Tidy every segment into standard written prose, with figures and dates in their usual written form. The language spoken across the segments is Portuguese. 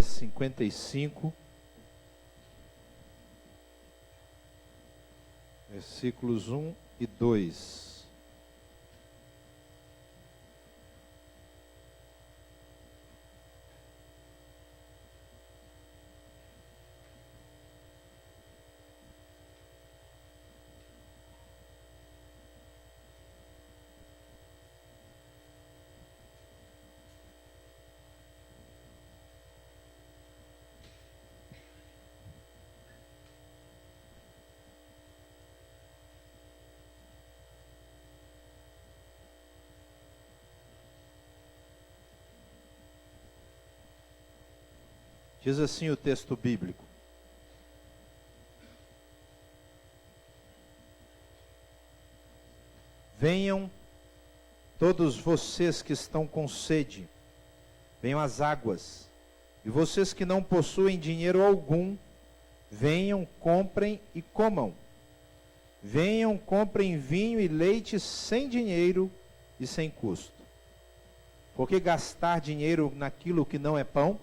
Isaías 55, versículos 1 e 2. Diz assim o texto bíblico: venham todos vocês que estão com sede, venham às águas, e vocês que não possuem dinheiro algum, venham, comprem e comam. Venham, comprem vinho e leite sem dinheiro e sem custo. Por que gastar dinheiro naquilo que não é pão?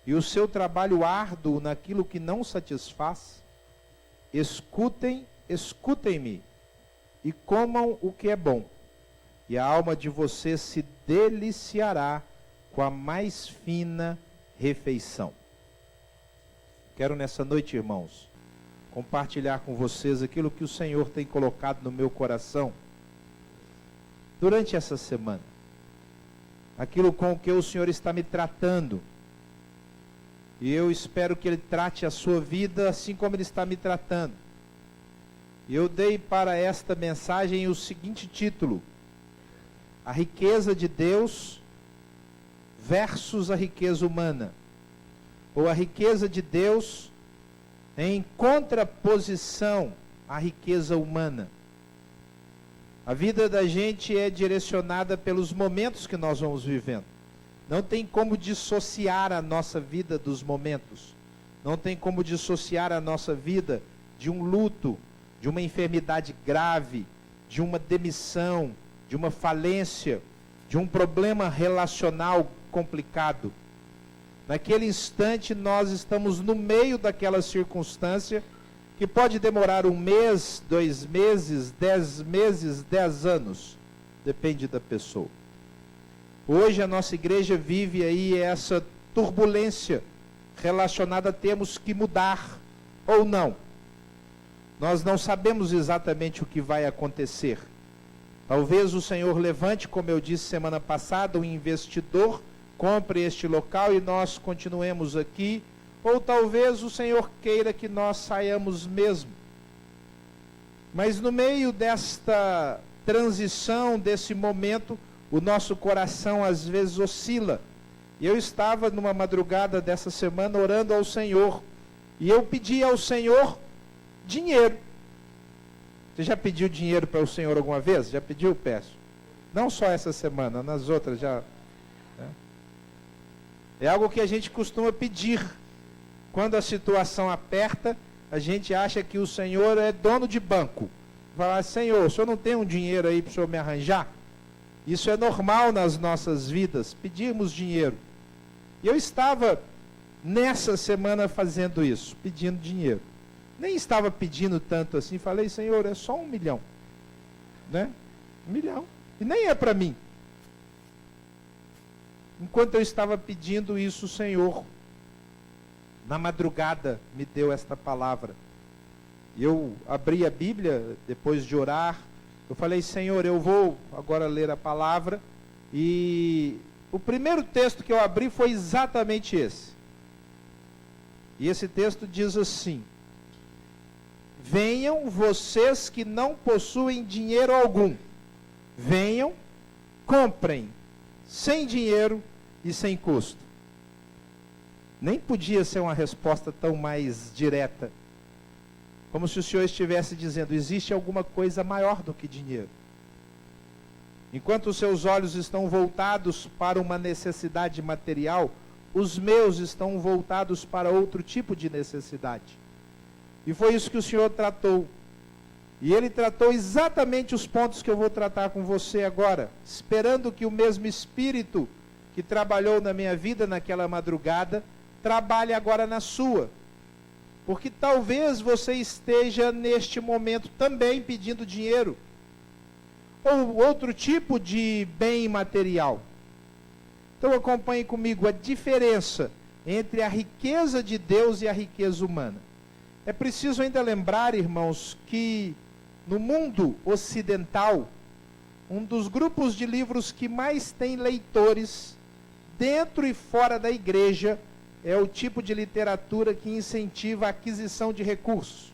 E o seu trabalho árduo naquilo que não satisfaz? Escutem-me, e comam o que é bom, e a alma de vocês se deliciará com a mais fina refeição. Quero nessa noite, irmãos, compartilhar com vocês aquilo que o Senhor tem colocado no meu coração durante essa semana. Aquilo com o que o Senhor está me tratando. E eu espero que Ele trate a sua vida assim como Ele está me tratando. E eu dei para esta mensagem o seguinte título: a riqueza de Deus versus a riqueza humana. Ou a riqueza de Deus em contraposição à riqueza humana. A vida da gente é direcionada pelos momentos que nós vamos vivendo. Não tem como dissociar a nossa vida dos momentos. Não tem como dissociar a nossa vida de um luto, de uma enfermidade grave, de uma demissão, de uma falência, de um problema relacional complicado. Naquele instante nós estamos no meio daquela circunstância que pode demorar 1 mês, 2 meses, 10 anos. Depende da pessoa. Hoje a nossa igreja vive aí essa turbulência relacionada a termos que mudar ou não. Nós não sabemos exatamente o que vai acontecer. Talvez o Senhor levante, como eu disse semana passada, um investidor, compre este local e nós continuemos aqui. Ou talvez o Senhor queira que nós saiamos mesmo. Mas no meio desta transição, desse momento, o nosso coração às vezes oscila. E eu estava numa madrugada dessa semana orando ao Senhor. E eu pedi ao Senhor dinheiro. Você já pediu dinheiro para o Senhor alguma vez? Já pediu? Peço. Não só essa semana, nas outras já. É algo que a gente costuma pedir. Quando a situação aperta, a gente acha que o Senhor é dono de banco. Fala: Senhor, o Senhor não tem um dinheiro aí para o Senhor me arranjar? Isso é normal nas nossas vidas, pedirmos dinheiro. E eu estava nessa semana fazendo isso, pedindo dinheiro. Nem estava pedindo tanto assim, falei: Senhor, é só 1 milhão. Né? 1 milhão. E nem é para mim. Enquanto eu estava pedindo isso, o Senhor, na madrugada, me deu esta palavra. Eu abri a Bíblia, depois de orar, eu falei: Senhor, eu vou agora ler a palavra. E o primeiro texto que eu abri foi exatamente esse. E esse texto diz assim: venham vocês que não possuem dinheiro algum. Venham, comprem, sem dinheiro e sem custo. Nem podia ser uma resposta tão mais direta. Como se o Senhor estivesse dizendo: existe alguma coisa maior do que dinheiro. Enquanto os seus olhos estão voltados para uma necessidade material, os meus estão voltados para outro tipo de necessidade. E foi isso que o Senhor tratou. E Ele tratou exatamente os pontos que eu vou tratar com você agora, esperando que o mesmo Espírito que trabalhou na minha vida naquela madrugada, trabalhe agora na sua. Porque talvez você esteja neste momento também pedindo dinheiro, ou outro tipo de bem material. Então acompanhe comigo a diferença entre a riqueza de Deus e a riqueza humana. É preciso ainda lembrar, irmãos, que no mundo ocidental, um dos grupos de livros que mais tem leitores, dentro e fora da igreja, é o tipo de literatura que incentiva a aquisição de recursos.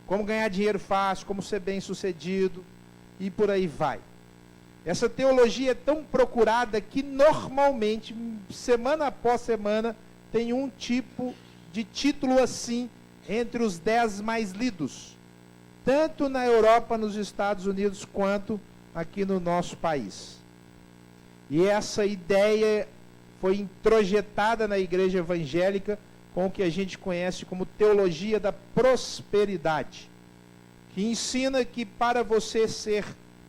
Como ganhar dinheiro fácil, como ser bem-sucedido, e por aí vai. Essa teologia é tão procurada que normalmente, semana após semana, tem um tipo de título assim entre os 10 mais lidos, tanto na Europa, nos Estados Unidos, quanto aqui no nosso país. E essa ideia foi introjetada na igreja evangélica com o que a gente conhece como teologia da prosperidade, que ensina que para você ser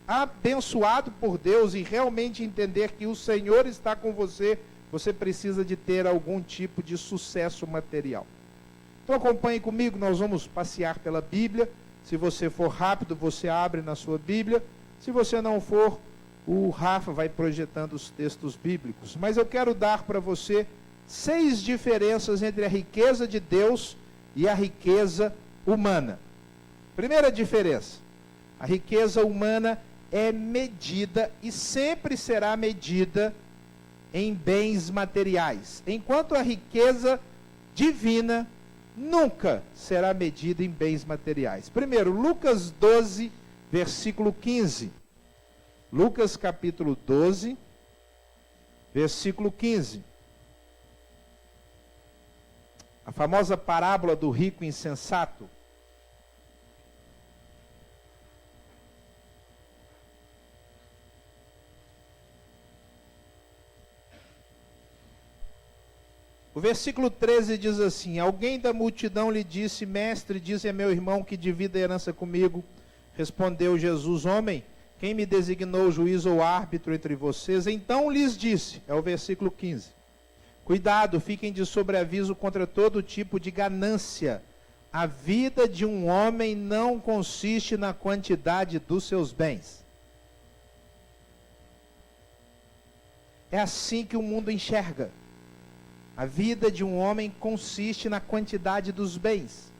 abençoado por Deus e realmente entender que o Senhor está com você, você precisa de ter algum tipo de sucesso material. Então acompanhe comigo, nós vamos passear pela Bíblia. Se você for rápido, você abre na sua Bíblia. Se você não for, o Rafa vai projetando os textos bíblicos. Mas eu quero dar para você 6 diferenças entre a riqueza de Deus e a riqueza humana. Primeira diferença: a riqueza humana é medida e sempre será medida em bens materiais, enquanto a riqueza divina nunca será medida em bens materiais. Primeiro, Lucas 12, versículo 15. Lucas capítulo 12, versículo 15. A famosa parábola do rico insensato. O versículo 13 diz assim: alguém da multidão lhe disse: mestre, dize a meu irmão que divida a herança comigo. Respondeu Jesus: homem, quem me designou juiz ou árbitro entre vocês? Então lhes disse, é o versículo 15: cuidado, fiquem de sobreaviso contra todo tipo de ganância. A vida de um homem não consiste na quantidade dos seus bens. É assim que o mundo enxerga. A vida de um homem consiste na quantidade dos bens.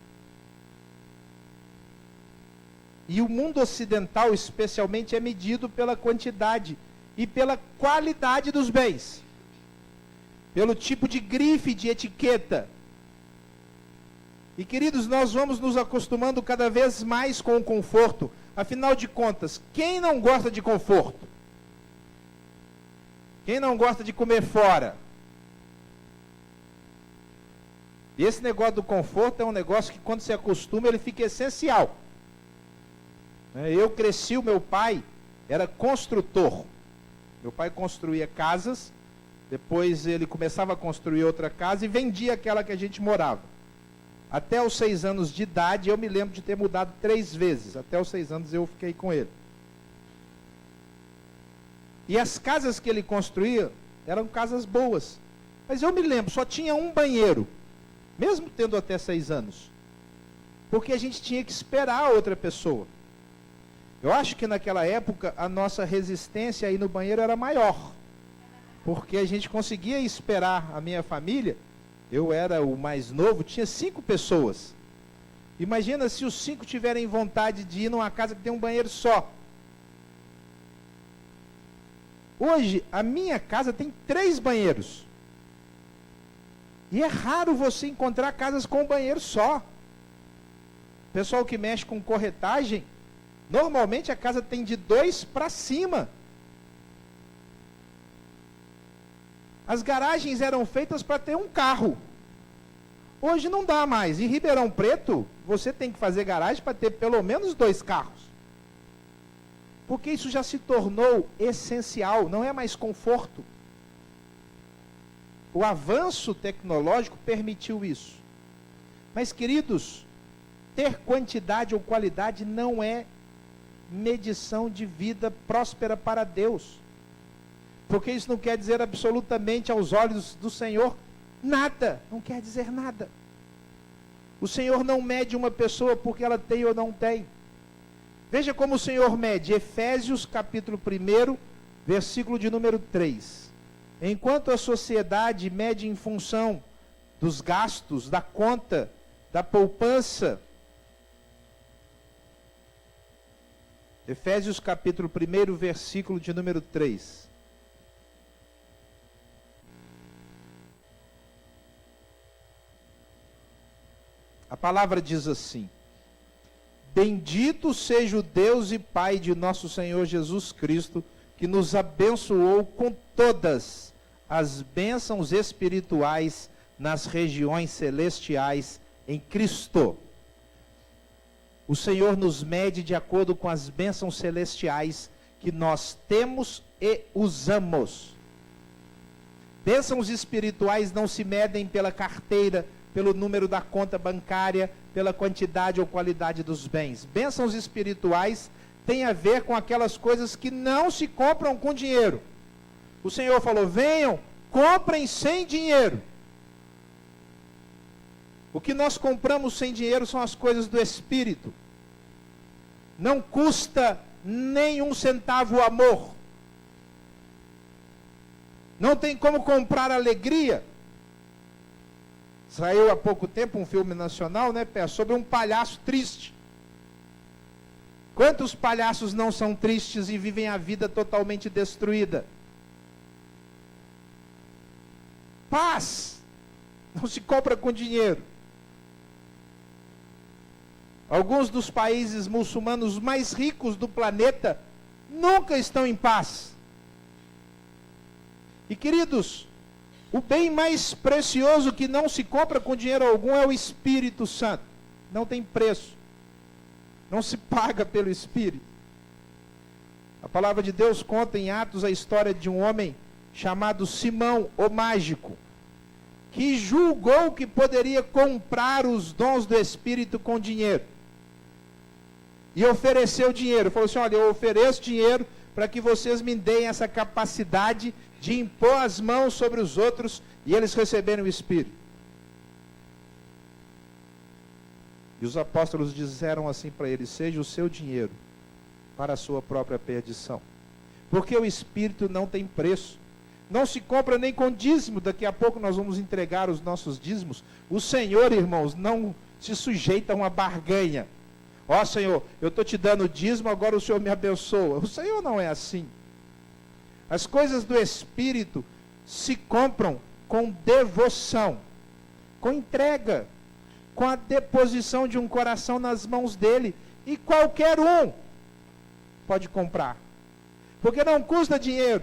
E o mundo ocidental, especialmente, é medido pela quantidade e pela qualidade dos bens. Pelo tipo de grife, de etiqueta. E, queridos, nós vamos nos acostumando cada vez mais com o conforto. Afinal de contas, quem não gosta de conforto? Quem não gosta de comer fora? E esse negócio do conforto é um negócio que, quando se acostuma, ele fica essencial. Eu cresci, o meu pai era construtor. Meu pai construía casas, depois ele começava a construir outra casa e vendia aquela que a gente morava. Até os 6 anos de idade, eu me lembro de ter mudado 3 vezes. Até os 6 anos eu fiquei com ele. E as casas que ele construía eram casas boas. Mas eu me lembro, só tinha um banheiro. Mesmo tendo até 6 anos. Porque a gente tinha que esperar a outra pessoa. Eu acho que naquela época a nossa resistência aí no banheiro era maior. Porque a gente conseguia esperar a minha família. Eu era o mais novo, tinha 5 pessoas. Imagina se os 5 tiverem vontade de ir numa casa que tem um banheiro só. Hoje, a minha casa tem 3 banheiros. E é raro você encontrar casas com um banheiro só. Pessoal que mexe com corretagem, normalmente a casa tem de 2 para cima. As garagens eram feitas para ter um carro. Hoje não dá mais. Em Ribeirão Preto, você tem que fazer garagem para ter pelo menos 2 carros. Porque isso já se tornou essencial, não é mais conforto. O avanço tecnológico permitiu isso. Mas, queridos, ter quantidade ou qualidade não é medição de vida próspera para Deus. Porque isso não quer dizer absolutamente aos olhos do Senhor nada, não quer dizer nada. O Senhor não mede uma pessoa porque ela tem ou não tem. Veja como o Senhor mede, Efésios capítulo 1, versículo de número 3. Enquanto a sociedade mede em função dos gastos, da conta, da poupança. Efésios capítulo 1, versículo de número 3. A palavra diz assim: Bendito seja o Deus e Pai de nosso Senhor Jesus Cristo, que nos abençoou com todas as bênçãos espirituais nas regiões celestiais em Cristo. O Senhor nos mede de acordo com as bênçãos celestiais que nós temos e usamos. Bênçãos espirituais não se medem pela carteira, pelo número da conta bancária, pela quantidade ou qualidade dos bens. Bênçãos espirituais têm a ver com aquelas coisas que não se compram com dinheiro. O Senhor falou: venham, comprem sem dinheiro. O que nós compramos sem dinheiro são as coisas do Espírito. Não custa nenhum centavo o amor. Não tem como comprar alegria. Saiu há pouco tempo um filme nacional, né, Pé, sobre um palhaço triste. Quantos palhaços não são tristes e vivem a vida totalmente destruída? Paz não se compra com dinheiro. Alguns dos países muçulmanos mais ricos do planeta nunca estão em paz. E queridos, o bem mais precioso que não se compra com dinheiro algum é o Espírito Santo. Não tem preço. Não se paga pelo Espírito. A palavra de Deus conta em Atos a história de um homem chamado Simão, o mágico, que julgou que poderia comprar os dons do Espírito com dinheiro. E ofereceu dinheiro. Falou assim: olha, eu ofereço dinheiro para que vocês me deem essa capacidade de impor as mãos sobre os outros e eles receberem o Espírito. E os apóstolos disseram assim para ele: seja o seu dinheiro para a sua própria perdição. Porque o Espírito não tem preço. Não se compra nem com dízimo. Daqui a pouco nós vamos entregar os nossos dízimos. O Senhor, irmãos, não se sujeita a uma barganha. Ó Senhor, eu estou te dando dízimo, agora o Senhor me abençoa. O Senhor não é assim. As coisas do Espírito se compram com devoção, com entrega, com a deposição de um coração nas mãos dele. E qualquer um pode comprar. Porque não custa dinheiro.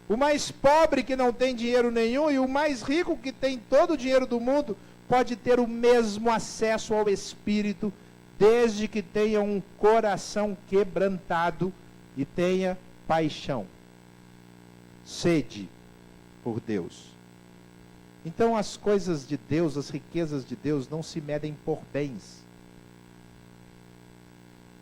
O mais pobre que não tem dinheiro nenhum e o mais rico que tem todo o dinheiro do mundo pode ter o mesmo acesso ao Espírito, desde que tenha um coração quebrantado e tenha paixão, sede por Deus. Então as coisas de Deus, as riquezas de Deus não se medem por bens,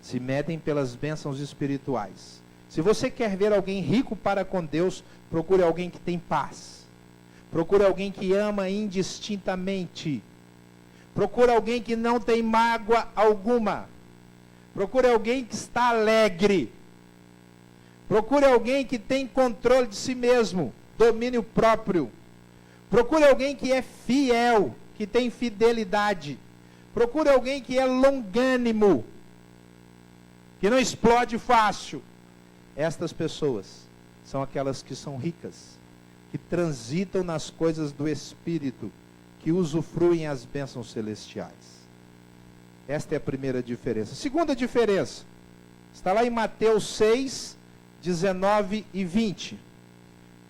se medem pelas bênçãos espirituais. Se você quer ver alguém rico para com Deus, procure alguém que tem paz. Procure alguém que ama indistintamente. Procure alguém que não tem mágoa alguma. Procure alguém que está alegre. Procure alguém que tem controle de si mesmo, domínio próprio. Procure alguém que é fiel, que tem fidelidade. Procure alguém que é longânimo, que não explode fácil. Estas pessoas são aquelas que são ricas, que transitam nas coisas do Espírito, que usufruem as bênçãos celestiais. Esta é a primeira diferença. Segunda diferença, está lá em Mateus 6, 19 e 20.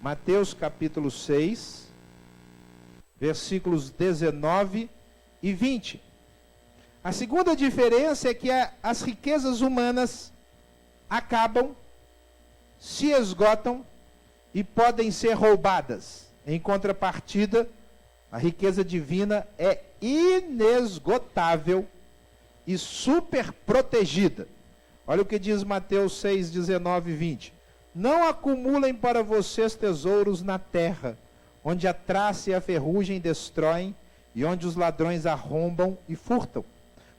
Mateus capítulo 6, versículos 19 e 20. A segunda diferença é que as riquezas humanas acabam, se esgotam e podem ser roubadas. Em contrapartida, a riqueza divina é inesgotável e super protegida. Olha o que diz Mateus 6, 19 e 20. Não acumulem para vocês tesouros na terra, onde a traça e a ferrugem destroem, e onde os ladrões arrombam e furtam.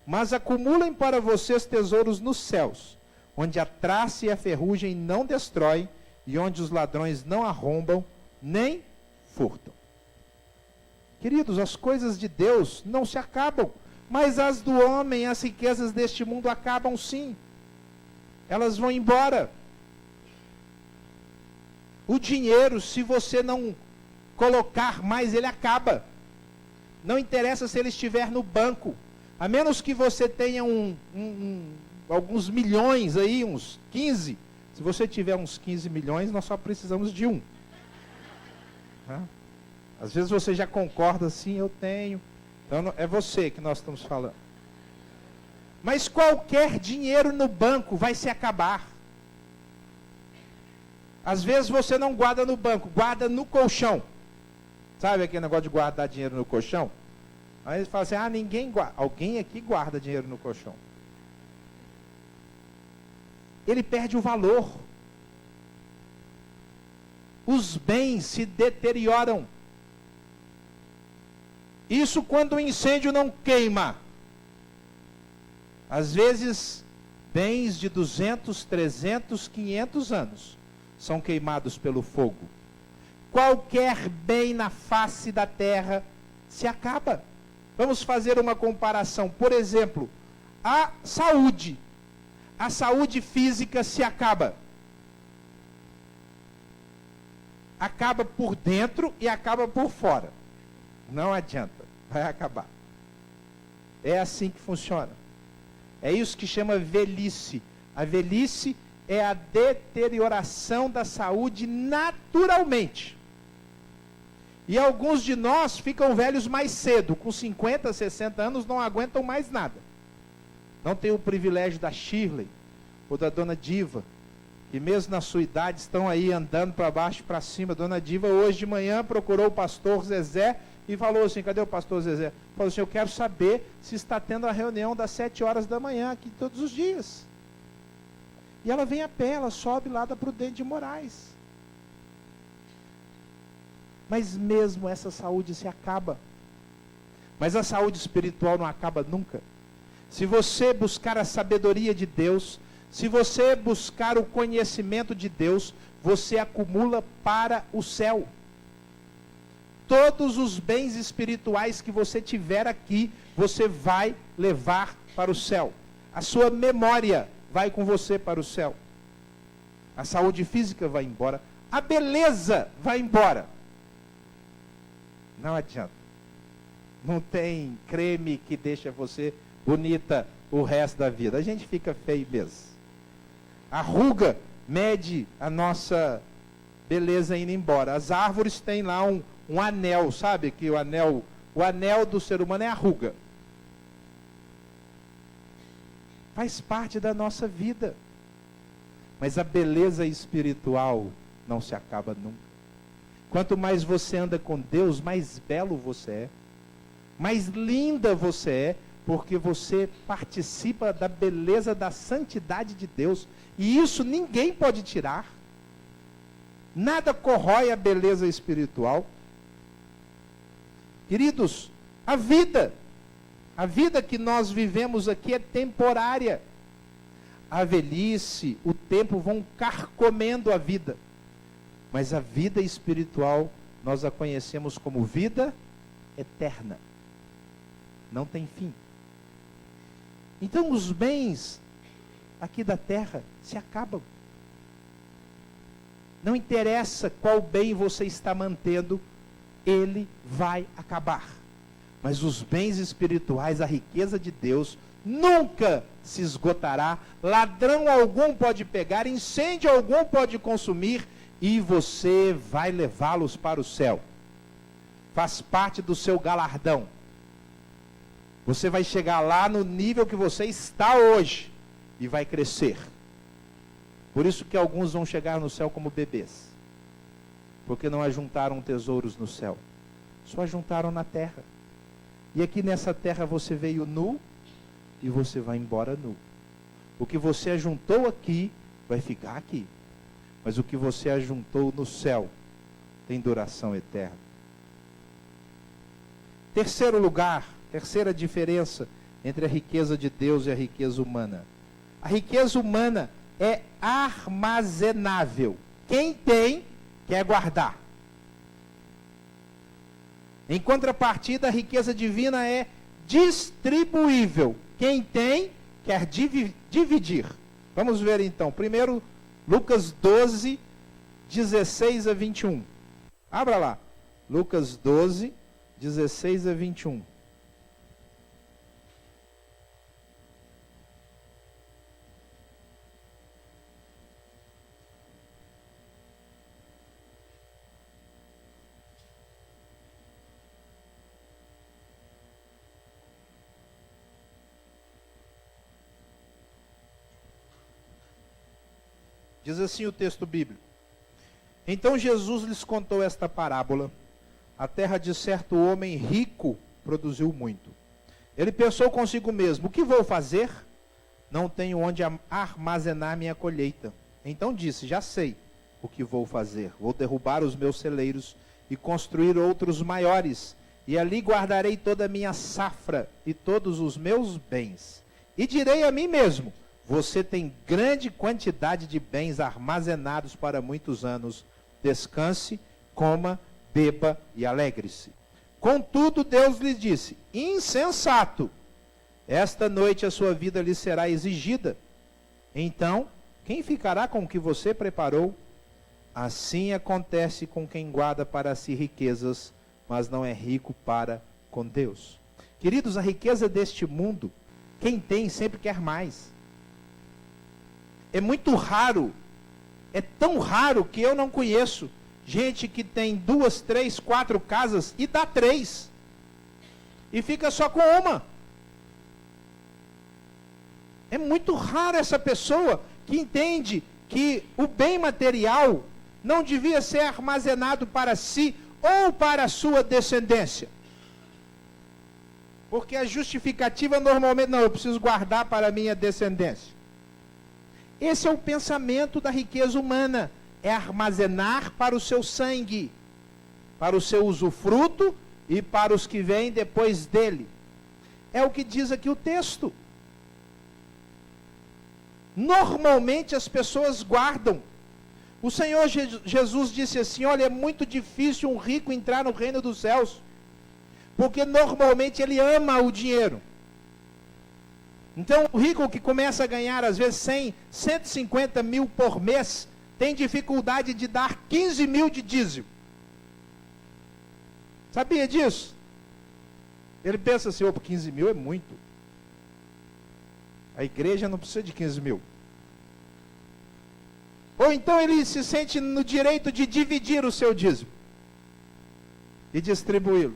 Mas acumulem para vocês tesouros nos céus, onde a traça e a ferrugem não destroem, e onde os ladrões não arrombam, nem furtam. Queridos, as coisas de Deus não se acabam, mas as do homem, as riquezas deste mundo acabam sim. Elas vão embora. O dinheiro, se você não colocar mais, ele acaba. Não interessa se ele estiver no banco. A menos que você tenha alguns milhões aí, uns 15. Se você tiver uns 15 milhões, nós só precisamos de um. Às vezes você já concorda assim, eu tenho. Então é você que nós estamos falando. Mas qualquer dinheiro no banco vai se acabar. Às vezes você não guarda no banco, guarda no colchão. Sabe aquele negócio de guardar dinheiro no colchão? Aí eles falam assim, ninguém guarda. Alguém aqui guarda dinheiro no colchão. Ele perde o valor. Os bens se deterioram. Isso quando o incêndio não queima. Às vezes, bens de 200, 300, 500 anos são queimados pelo fogo. Qualquer bem na face da terra se acaba. Vamos fazer uma comparação. Por exemplo, a saúde. A saúde física se acaba. Acaba por dentro e acaba por fora. Não adianta, vai acabar. É assim que funciona. É isso que chama velhice. A velhice é a deterioração da saúde naturalmente. E alguns de nós ficam velhos mais cedo, com 50, 60 anos, não aguentam mais nada. Não tem o privilégio da Shirley ou da Dona Diva, que mesmo na sua idade estão aí andando para baixo e para cima. Dona Diva hoje de manhã procurou o pastor Zezé e falou assim, cadê o pastor Zezé? Falou assim, eu quero saber se está tendo a reunião das 7 horas da manhã aqui todos os dias. E ela vem a pé, ela sobe lá da Prudente de Moraes. Mas mesmo essa saúde se acaba. Mas a saúde espiritual não acaba nunca. Se você buscar a sabedoria de Deus, se você buscar o conhecimento de Deus, você acumula para o céu. Todos os bens espirituais que você tiver aqui, você vai levar para o céu. A sua memória vai com você para o céu. A saúde física vai embora. A beleza vai embora. Não adianta. Não tem creme que deixa você bonita o resto da vida. A gente fica feio mesmo. A ruga mede a nossa beleza indo embora. As árvores têm lá um anel, sabe? Que o anel do ser humano é a ruga. Faz parte da nossa vida. Mas a beleza espiritual não se acaba nunca. Quanto mais você anda com Deus, mais belo você é. Mais linda você é, porque você participa da beleza, da santidade de Deus. E isso ninguém pode tirar. Nada corrói a beleza espiritual. Queridos, a vida que nós vivemos aqui é temporária. A velhice, o tempo vão carcomendo a vida. Mas a vida espiritual, nós a conhecemos como vida eterna. Não tem fim. Então os bens aqui da terra se acabam. Não interessa qual bem você está mantendo, ele vai acabar. Mas os bens espirituais, a riqueza de Deus, nunca se esgotará. Ladrão algum pode pegar, incêndio algum pode consumir, e você vai levá-los para o céu. Faz parte do seu galardão. Você vai chegar lá no nível que você está hoje e vai crescer. Por isso que alguns vão chegar no céu como bebês. Porque não ajuntaram tesouros no céu. Só ajuntaram na terra. E aqui nessa terra você veio nu e você vai embora nu. O que você ajuntou aqui vai ficar aqui. mas o que você ajuntou no céu tem duração eterna. Terceiro lugar, terceira diferença entre a riqueza de Deus e a riqueza humana. A riqueza humana é armazenável. Quem tem, quer guardar. Em contrapartida, a riqueza divina é distribuível. Quem tem, quer dividir. Vamos ver então. Primeiro, Lucas 12, 16 a 21. Abra lá. Lucas 12, 16 a 21. Diz assim o texto bíblico. Então Jesus lhes contou esta parábola. A terra de certo homem rico produziu muito. Ele pensou consigo mesmo, o que vou fazer? Não tenho onde armazenar minha colheita. Então disse, já sei o que vou fazer. Vou derrubar os meus celeiros e construir outros maiores. E ali guardarei toda a minha safra e todos os meus bens. E direi a mim mesmo, você tem grande quantidade de bens armazenados para muitos anos. Descanse, coma, beba e alegre-se. Contudo, Deus lhe disse, insensato, esta noite a sua vida lhe será exigida. Então, quem ficará com o que você preparou? Assim acontece com quem guarda para si riquezas, mas não é rico para com Deus. Queridos, a riqueza deste mundo, quem tem sempre quer mais. É muito raro, é tão raro que eu não conheço gente que tem 2, 3, 4 casas e dá 3. E fica só com uma. É muito raro essa pessoa que entende que o bem material não devia ser armazenado para si ou para a sua descendência. Porque a justificativa normalmente, não, eu preciso guardar para a minha descendência. Esse é o pensamento da riqueza humana, é armazenar para o seu sangue, para o seu usufruto e para os que vêm depois dele. É o que diz aqui o texto. Normalmente as pessoas guardam. O Senhor Jesus disse assim, olha, é muito difícil um rico entrar no reino dos céus, porque normalmente ele ama o dinheiro. Então, o rico que começa a ganhar, às vezes, 100, 150 mil por mês, tem dificuldade de dar 15 mil de dízimo. Sabia disso? Ele pensa assim, opa, 15 mil é muito. A igreja não precisa de 15 mil. Ou então ele se sente no direito de dividir o seu dízimo e distribuí-lo.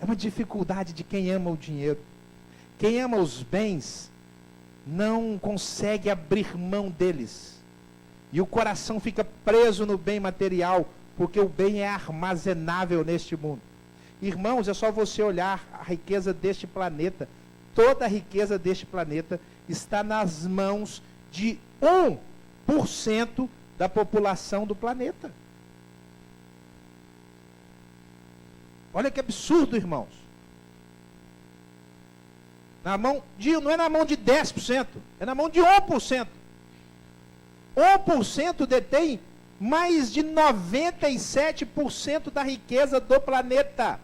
É uma dificuldade de quem ama o dinheiro. Quem ama os bens não consegue abrir mão deles. E o coração fica preso no bem material, porque o bem é armazenável neste mundo. Irmãos, é só você olhar a riqueza deste planeta. Toda a riqueza deste planeta está nas mãos de 1% da população do planeta. Olha que absurdo, irmãos. Não é na mão de 10%, é na mão de 1%. 1% detém mais de 97% da riqueza do planeta.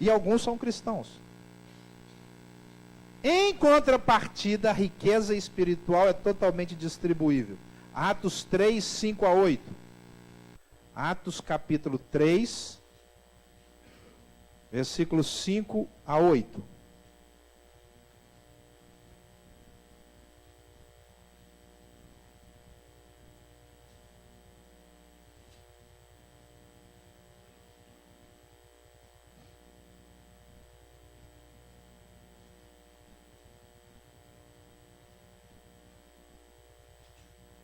E alguns são cristãos. Em contrapartida, a riqueza espiritual é totalmente distribuível. Atos 3, 5 a 8. Atos capítulo 3, versículos 5 a 8.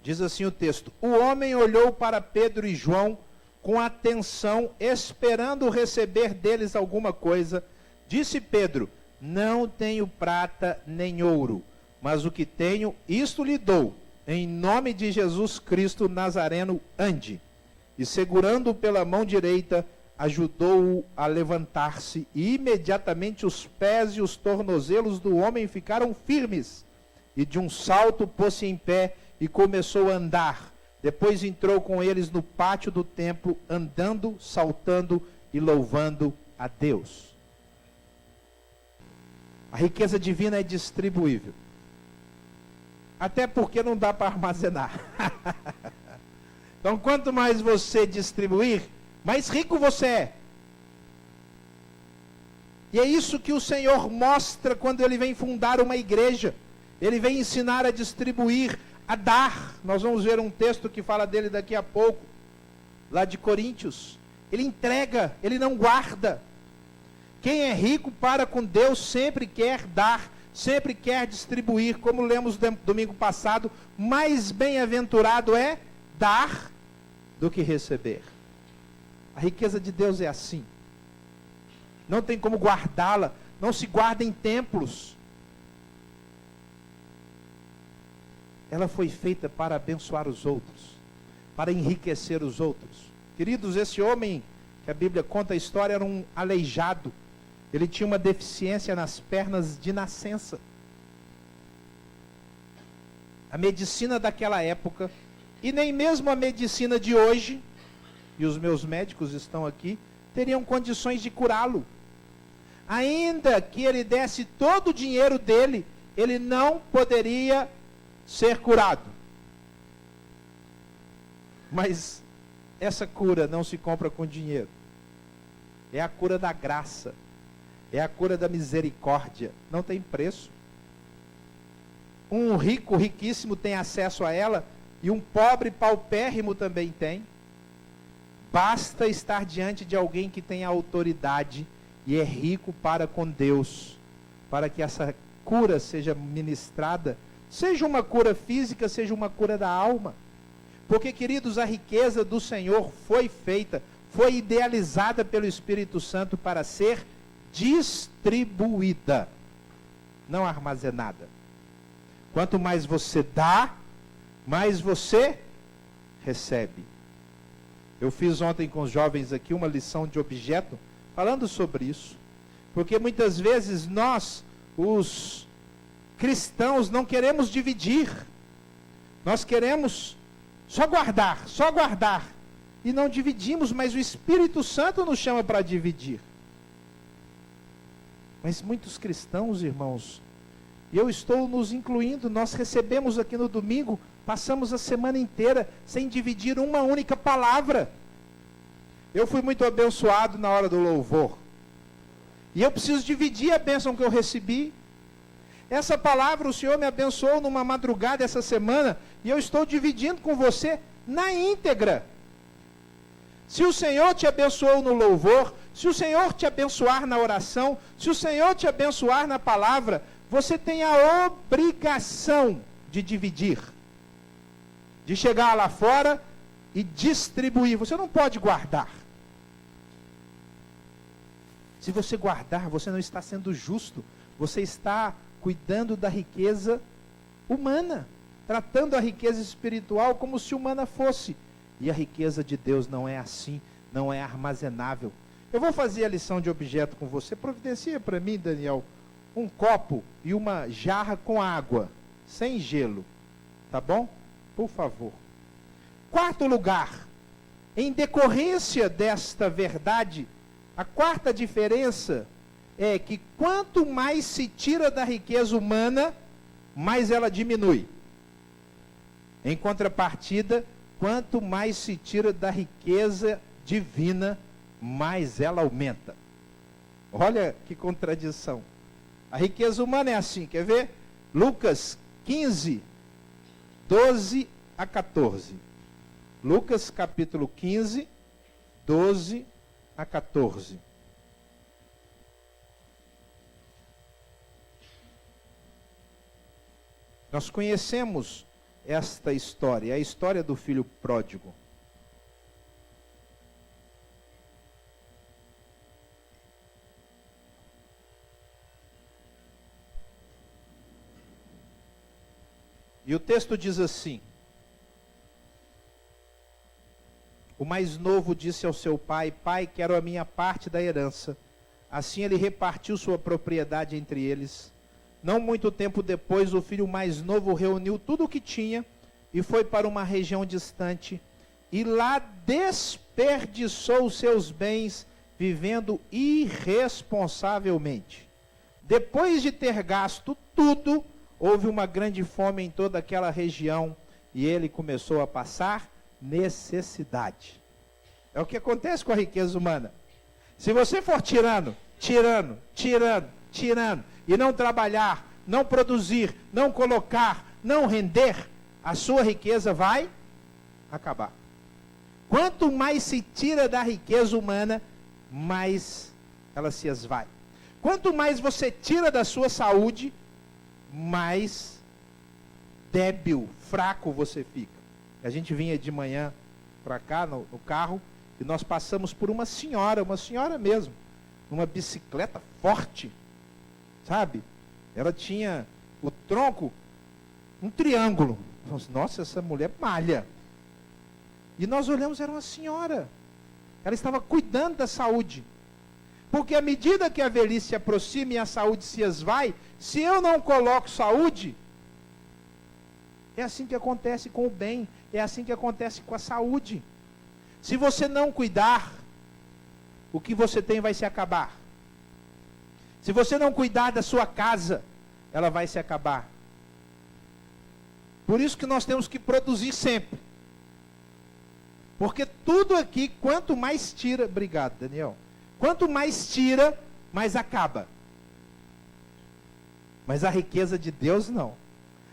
Diz assim o texto: o homem olhou para Pedro e João com atenção, esperando receber deles alguma coisa. Disse Pedro: não tenho prata nem ouro, mas o que tenho, isto lhe dou. em nome de Jesus Cristo Nazareno, ande. E segurando-o pela mão direita, ajudou-o a levantar-se, e imediatamente os pés e os tornozelos do homem ficaram firmes, e de um salto pôs-se em pé e começou a andar. Depois entrou com eles no pátio do templo, andando, saltando e louvando a Deus. A riqueza divina é distribuível. Até porque não dá para armazenar. Então, quanto mais você distribuir, mais rico você é. E é isso que o Senhor mostra quando Ele vem fundar uma igreja. Ele vem ensinar a distribuir, a dar. Nós vamos ver um texto que fala dele daqui a pouco, lá de Coríntios. Ele entrega, Ele não guarda. Quem é rico para com Deus sempre quer dar, sempre quer distribuir. Como lemos domingo passado, mais bem-aventurado é dar do que receber. A riqueza de Deus é assim. Não tem como guardá-la. Não se guarda em templos. Ela foi feita para abençoar os outros, para enriquecer os outros. Queridos, esse homem que a Bíblia conta a história era um aleijado. Ele tinha uma deficiência nas pernas de nascença. A medicina daquela época, e nem mesmo a medicina de hoje, e os meus médicos estão aqui, teriam condições de curá-lo. Ainda que ele desse todo o dinheiro dele, ele não poderia ser curado. Mas essa cura não se compra com dinheiro. É a cura da graça. É a cura da misericórdia. Não tem preço. Um rico, riquíssimo tem acesso a ela, e um pobre, paupérrimo também tem. Basta estar diante de alguém que tem autoridade e é rico para com Deus, para que essa cura seja ministrada, seja uma cura física, seja uma cura da alma. Porque, queridos, a riqueza do Senhor foi feita, foi idealizada pelo Espírito Santo para ser distribuída, não armazenada. Quanto mais você dá, mais você recebe. Eu fiz ontem com os jovens aqui uma lição de objeto, falando sobre isso. Porque muitas vezes nós, os cristãos, não queremos dividir. Nós queremos só guardar. E não dividimos, mas o Espírito Santo nos chama para dividir. Mas muitos cristãos, irmãos, e eu estou nos incluindo, nós recebemos aqui no domingo, passamos a semana inteira sem dividir uma única palavra. Eu fui muito abençoado na hora do louvor. E eu preciso dividir a bênção que eu recebi. Essa palavra o Senhor me abençoou numa madrugada essa semana, e eu estou dividindo com você na íntegra. Se o Senhor te abençoou no louvor, se o Senhor te abençoar na oração, se o Senhor te abençoar na palavra, você tem a obrigação de dividir. De chegar lá fora e distribuir. Você não pode guardar. Se você guardar, você não está sendo justo. Você está cuidando da riqueza humana, tratando a riqueza espiritual como se humana fosse. E a riqueza de Deus não é assim, não é armazenável. Eu vou fazer a lição de objeto com você. Providencia para mim, Daniel, um copo e uma jarra com água, sem gelo. Tá bom? Por favor. Quarto lugar, em decorrência desta verdade, a quarta diferença é que quanto mais se tira da riqueza humana, mais ela diminui. Em contrapartida, quanto mais se tira da riqueza divina, mais ela aumenta. Olha que contradição. A riqueza humana é assim, quer ver? Lucas 15, 12 a 14. Lucas capítulo 15, 12 a 14. Nós conhecemos esta história, a história do filho pródigo. E o texto diz assim: o mais novo disse ao seu pai: pai, quero a minha parte da herança. Assim ele repartiu sua propriedade entre eles. Não muito tempo depois, o filho mais novo reuniu tudo o que tinha e foi para uma região distante. E lá desperdiçou seus bens, vivendo irresponsavelmente. Depois de ter gasto tudo, houve uma grande fome em toda aquela região e ele começou a passar necessidade. É o que acontece com a riqueza humana. Se você for tirando, e não trabalhar, não produzir, não colocar, não render, a sua riqueza vai acabar. Quanto mais se tira da riqueza humana, mais ela se esvai. Quanto mais você tira da sua saúde, mais débil, fraco você fica. A gente vinha de manhã para cá no carro e nós passamos por uma senhora mesmo, numa bicicleta forte, sabe? Ela tinha o tronco, um triângulo. Nossa, essa mulher malha. E nós olhamos, era uma senhora. Ela estava cuidando da saúde. Porque à medida que a velhice se aproxima e a saúde se esvai, se eu não coloco saúde, é assim que acontece com o bem, é assim que acontece com a saúde. Se você não cuidar, o que você tem vai se acabar. Se você não cuidar da sua casa, ela vai se acabar. Por isso que nós temos que produzir sempre. Porque tudo aqui, quanto mais tira... Obrigado, Daniel. Quanto mais tira, mais acaba. Mas a riqueza de Deus, não.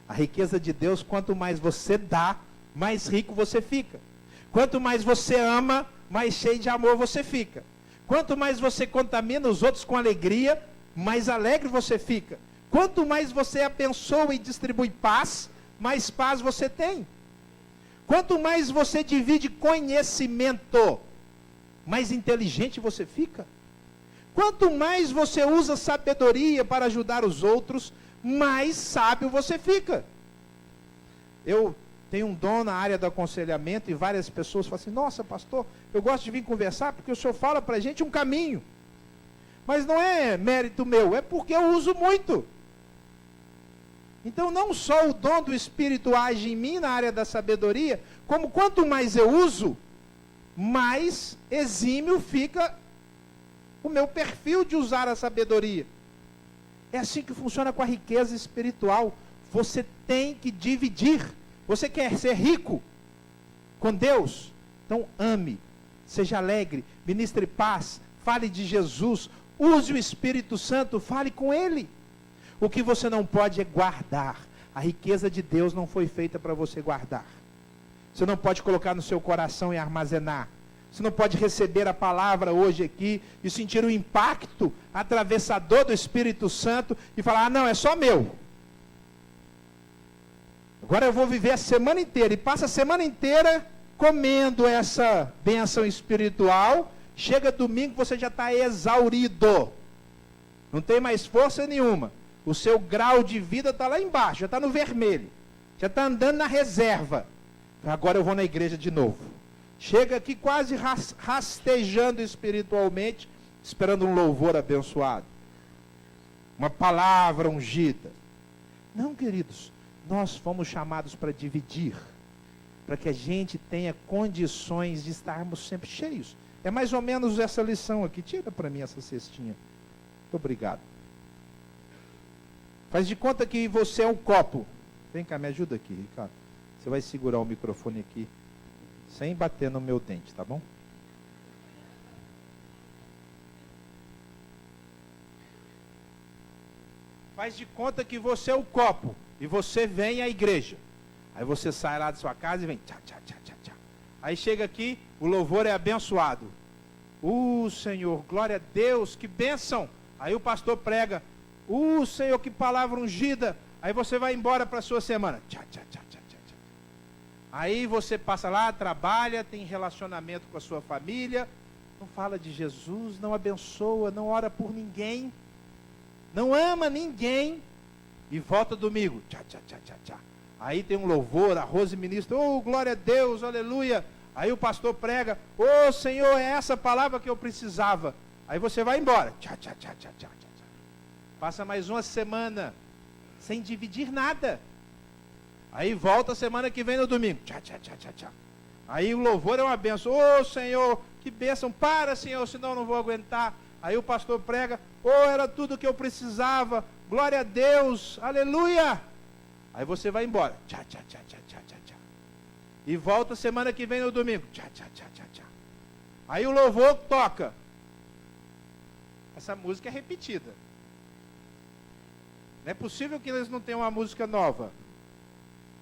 A riqueza de Deus, quanto mais você dá, mais rico você fica. Quanto mais você ama, mais cheio de amor você fica. Quanto mais você contamina os outros com alegria, mais alegre você fica. Quanto mais você abençoa e distribui paz, mais paz você tem. Quanto mais você divide conhecimento, mais inteligente você fica. Quanto mais você usa sabedoria para ajudar os outros, mais sábio você fica. Eu tenho um dom na área do aconselhamento e várias pessoas falam assim: nossa, pastor, eu gosto de vir conversar porque o senhor fala para a gente um caminho. Mas não é mérito meu, é porque eu uso muito. Então não só o dom do Espírito age em mim na área da sabedoria, como quanto mais eu uso, mais exímio fica o meu perfil de usar a sabedoria. É assim que funciona com a riqueza espiritual. Você tem que dividir. Você quer ser rico com Deus? Então ame, seja alegre, ministre paz, fale de Jesus, use o Espírito Santo, fale com Ele. O que você não pode é guardar. A riqueza de Deus não foi feita para você guardar. Você não pode colocar no seu coração e armazenar. Você não pode receber a palavra hoje aqui e sentir o impacto atravessador do Espírito Santo e falar: ah, não, é só meu. Agora eu vou viver a semana inteira, e passa a semana inteira comendo essa bênção espiritual. Chega domingo, você já está exaurido. Não tem mais força nenhuma. O seu grau de vida está lá embaixo, já está no vermelho. Já está andando na reserva. Agora eu vou na igreja de novo. Chega aqui quase rastejando espiritualmente, esperando um louvor abençoado. Uma palavra ungida. Não, queridos, nós fomos chamados para dividir, para que a gente tenha condições de estarmos sempre cheios. É mais ou menos essa lição aqui. Tira para mim essa cestinha. Muito obrigado. Faz de conta que você é um copo. Vem cá, me ajuda aqui, Ricardo. Você vai segurar o microfone aqui, sem bater no meu dente, tá bom? Faz de conta que você é o copo e você vem à igreja. Aí você sai lá da sua casa e vem tchá, tchá, tchá, tchá, tchá. Aí chega aqui, o louvor é abençoado. Senhor, glória a Deus, que bênção. Aí o pastor prega: Senhor, que palavra ungida. Aí você vai embora para a sua semana. Tchá, tchá, tchá, tchá, tchá, tchá. Aí você passa lá, trabalha, tem relacionamento com a sua família, não fala de Jesus, não abençoa, não ora por ninguém, não ama ninguém, e volta domingo. Tchá, tchá, tchá, tchá, tchá. Aí tem um louvor, a Rose ministra, oh, glória a Deus, aleluia. Aí o pastor prega, oh Senhor, é essa palavra que eu precisava. Aí você vai embora. Tchá, tchá, tchá, tchá, tchá, tchá. Passa mais uma semana, sem dividir nada. Aí volta a semana que vem no domingo. Tchá, tchá, tchá, tchá, tchá. Aí o louvor é uma bênção. Oh Senhor, que bênção. Para, Senhor, senão eu não vou aguentar. Aí o pastor prega, oh, era tudo que eu precisava. Glória a Deus, aleluia. Aí você vai embora. Tchá, tchá, tchá, tchá, tchá, tchá, tchá. E volta semana que vem no domingo. Tchá, tchá, tchá, tchá, tchá. Aí o louvor toca. Essa música é repetida. Não é possível que eles não tenham uma música nova.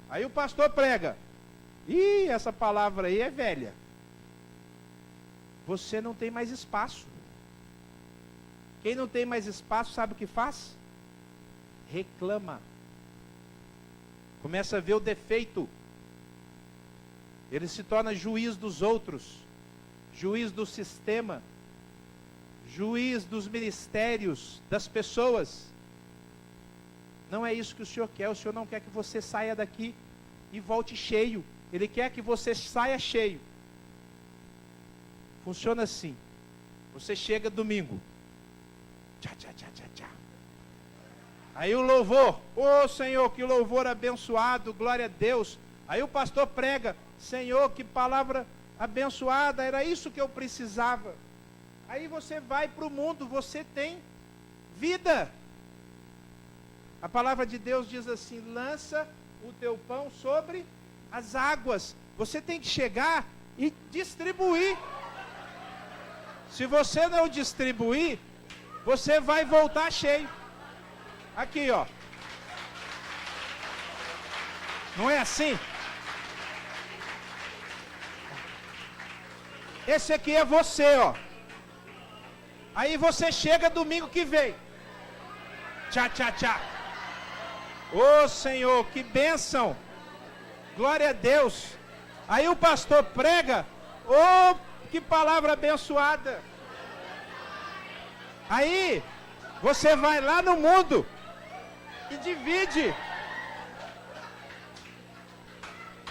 Aí o pastor prega. Ih, essa palavra aí é velha. Você não tem mais espaço. Quem não tem mais espaço, sabe o que faz? Reclama. Começa a ver o defeito. Ele se torna juiz dos outros, juiz do sistema, juiz dos ministérios, das pessoas. Não é isso que o Senhor quer. O Senhor não quer que você saia daqui e volte cheio. Ele quer que você saia cheio. Funciona assim. Você chega domingo. Tchá, tchá, tchá, tchá, tchá. Aí o louvor, oh Senhor, que louvor abençoado, glória a Deus. Aí o pastor prega, Senhor, que palavra abençoada, era isso que eu precisava. Aí você vai para o mundo, você tem vida. A palavra de Deus diz assim, lança o teu pão sobre as águas. Você tem que chegar e distribuir. Se você não distribuir, você vai voltar cheio. Aqui, ó. Não é assim? Esse aqui é você, ó. Aí você chega domingo que vem. Tchá, tchá, tchá. Ô Senhor, que bênção. Glória a Deus. Aí o pastor prega. Ô, que palavra abençoada. Aí você vai lá no mundo e divide.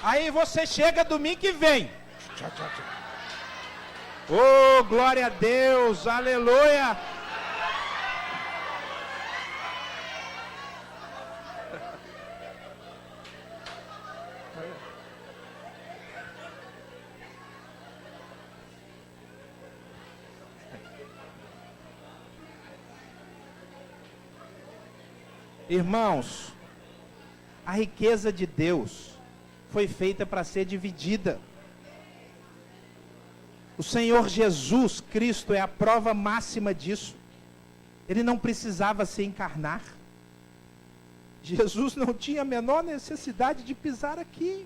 Aí você chega domingo que vem. Tchá, tchá, tchá. Oh, glória a Deus, aleluia. Irmãos, a riqueza de Deus foi feita para ser dividida. O Senhor Jesus Cristo é a prova máxima disso. Ele não precisava se encarnar. Jesus não tinha a menor necessidade de pisar aqui.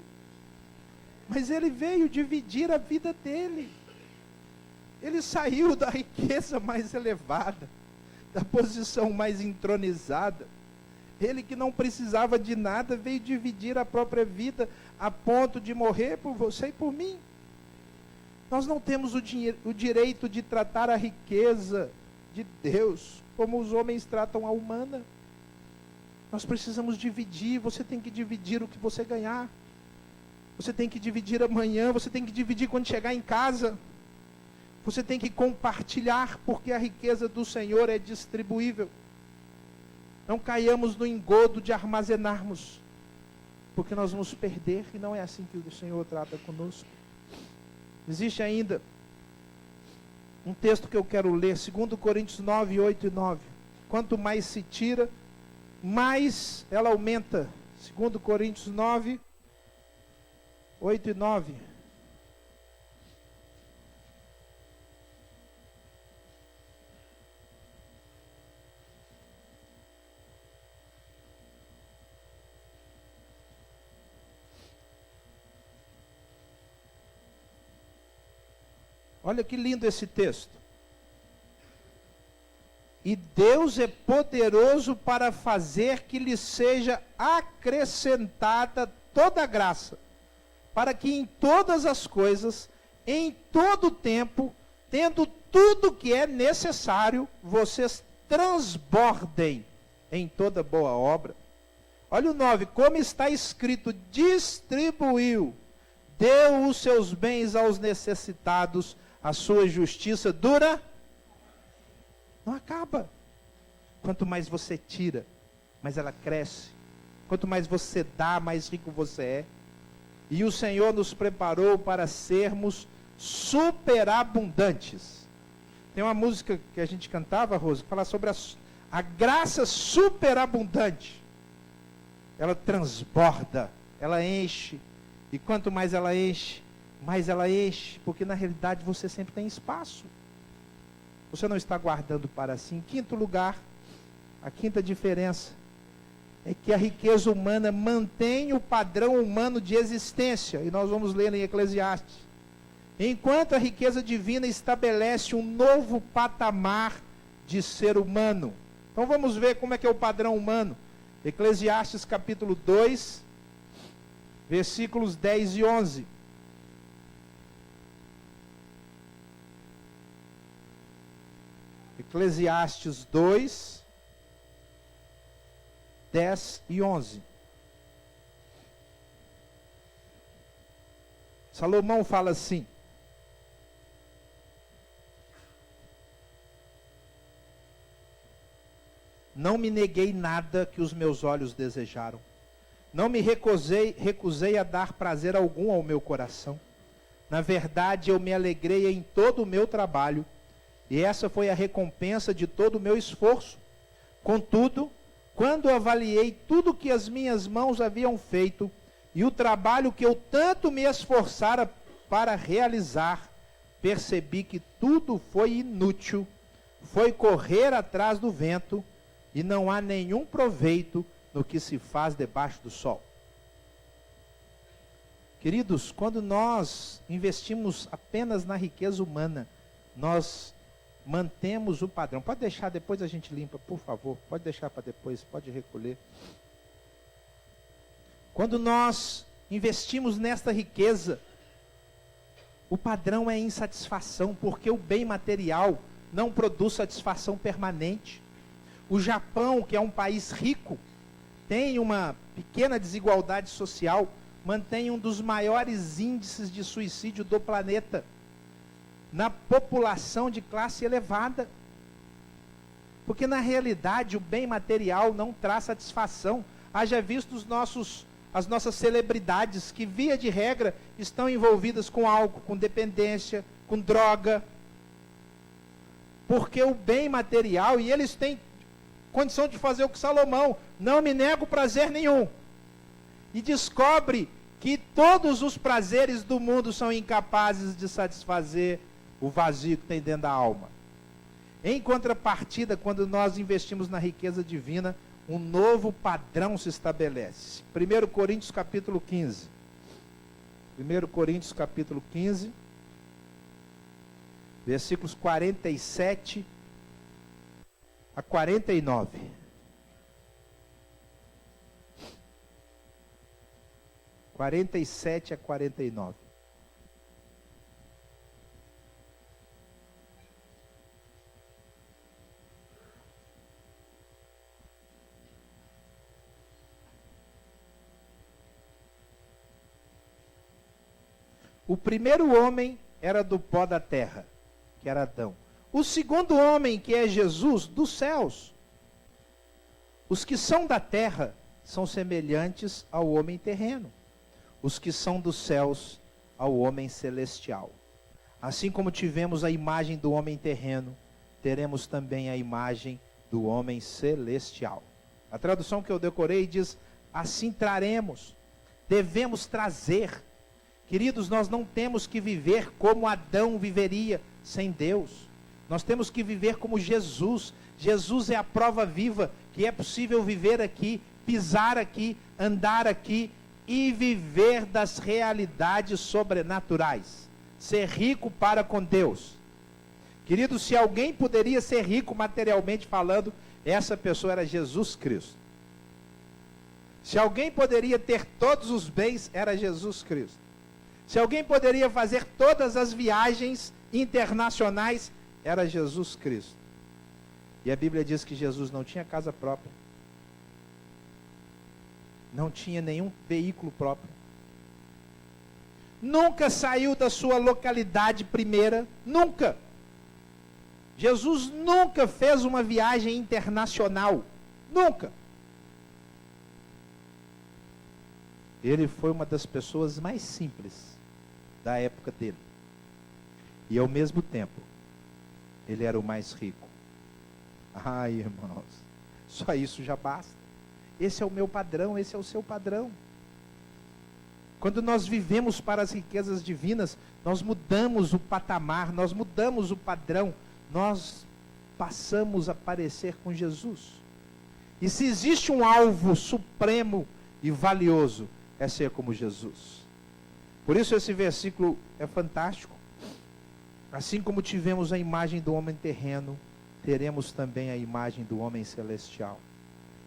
Mas ele veio dividir a vida dele. Ele saiu da riqueza mais elevada, da posição mais entronizada. Ele que não precisava de nada, veio dividir a própria vida, a ponto de morrer por você e por mim. Nós não temos o direito de tratar a riqueza de Deus como os homens tratam a humana. Nós precisamos dividir. Você tem que dividir o que você ganhar. Você tem que dividir amanhã. Você tem que dividir quando chegar em casa. Você tem que compartilhar, porque a riqueza do Senhor é distribuível. Não caiamos no engodo de armazenarmos, porque nós vamos perder, e não é assim que o Senhor trata conosco. Existe ainda um texto que eu quero ler, 2 Coríntios 9, 8 e 9. Quanto mais se tira, mais ela aumenta. 2 Coríntios 9, 8 e 9. Olha que lindo esse texto. E Deus é poderoso para fazer que lhe seja acrescentada toda a graça, para que em todas as coisas, em todo o tempo, tendo tudo que é necessário, vocês transbordem em toda boa obra. Olha o 9, como está escrito, distribuiu, deu os seus bens aos necessitados, a sua justiça dura, não acaba. Quanto mais você tira, mais ela cresce. Quanto mais você dá, mais rico você é. E o Senhor nos preparou para sermos superabundantes. Tem uma música que a gente cantava, Rosa, que fala sobre a graça superabundante. Ela transborda, ela enche. E quanto mais ela enche, porque na realidade você sempre tem espaço. Você não está guardando para si. Em quinto lugar, a quinta diferença é que a riqueza humana mantém o padrão humano de existência. E nós vamos ler em Eclesiastes. Enquanto a riqueza divina estabelece um novo patamar de ser humano. Então vamos ver como é que é o padrão humano. Eclesiastes capítulo 2, versículos 10 e 11. Eclesiastes 2, 10 e 11. Salomão fala assim: não me neguei nada que os meus olhos desejaram. Não me recusei a dar prazer algum ao meu coração. Na verdade, eu me alegrei em todo o meu trabalho, e essa foi a recompensa de todo o meu esforço. Contudo, quando avaliei tudo que as minhas mãos haviam feito, e o trabalho que eu tanto me esforçara para realizar, percebi que tudo foi inútil, foi correr atrás do vento, e não há nenhum proveito no que se faz debaixo do sol. Queridos, quando nós investimos apenas na riqueza humana, nós mantemos o padrão. Pode deixar, depois a gente limpa, por favor. Pode deixar para depois, pode recolher. Quando nós investimos nesta riqueza, o padrão é insatisfação, porque o bem material não produz satisfação permanente. O Japão, que é um país rico, tem uma pequena desigualdade social, mantém um dos maiores índices de suicídio do planeta, na população de classe elevada. Porque na realidade o bem material não traz satisfação. Haja visto as nossas celebridades, que via de regra estão envolvidas com álcool, com dependência, com droga. Porque o bem material, e eles têm condição de fazer o que Salomão, não me nego prazer nenhum. E descobre que todos os prazeres do mundo são incapazes de satisfazer o vazio que tem dentro da alma. Em contrapartida, quando nós investimos na riqueza divina, um novo padrão se estabelece. 1 Coríntios capítulo 15. 1 Coríntios capítulo 15, versículos 47 a 49. (47 a 49). O primeiro homem era do pó da terra, que era Adão. O segundo homem, que é Jesus, dos céus. Os que são da terra são semelhantes ao homem terreno. Os que são dos céus, ao homem celestial. Assim como tivemos a imagem do homem terreno, teremos também a imagem do homem celestial. A tradução que eu decorei diz: assim traremos, devemos trazer. Queridos, nós não temos que viver como Adão viveria sem Deus. Nós temos que viver como Jesus. Jesus é a prova viva que é possível viver aqui, pisar aqui, andar aqui e viver das realidades sobrenaturais. Ser rico para com Deus. Queridos, se alguém poderia ser rico materialmente falando, essa pessoa era Jesus Cristo. Se alguém poderia ter todos os bens, era Jesus Cristo. Se alguém poderia fazer todas as viagens internacionais, era Jesus Cristo. E a Bíblia diz que Jesus não tinha casa própria. Não tinha nenhum veículo próprio. Nunca saiu da sua localidade primeira, nunca. Jesus nunca fez uma viagem internacional, nunca. Ele foi uma das pessoas mais simples da época dele. E ao mesmo tempo, ele era o mais rico. Ai, irmãos, só isso já basta. Esse é o meu padrão, esse é o seu padrão. Quando nós vivemos para as riquezas divinas, nós mudamos o patamar, nós mudamos o padrão, nós passamos a parecer com Jesus. E se existe um alvo supremo e valioso, é ser como Jesus. Por isso esse versículo é fantástico. Assim como tivemos a imagem do homem terreno, teremos também a imagem do homem celestial.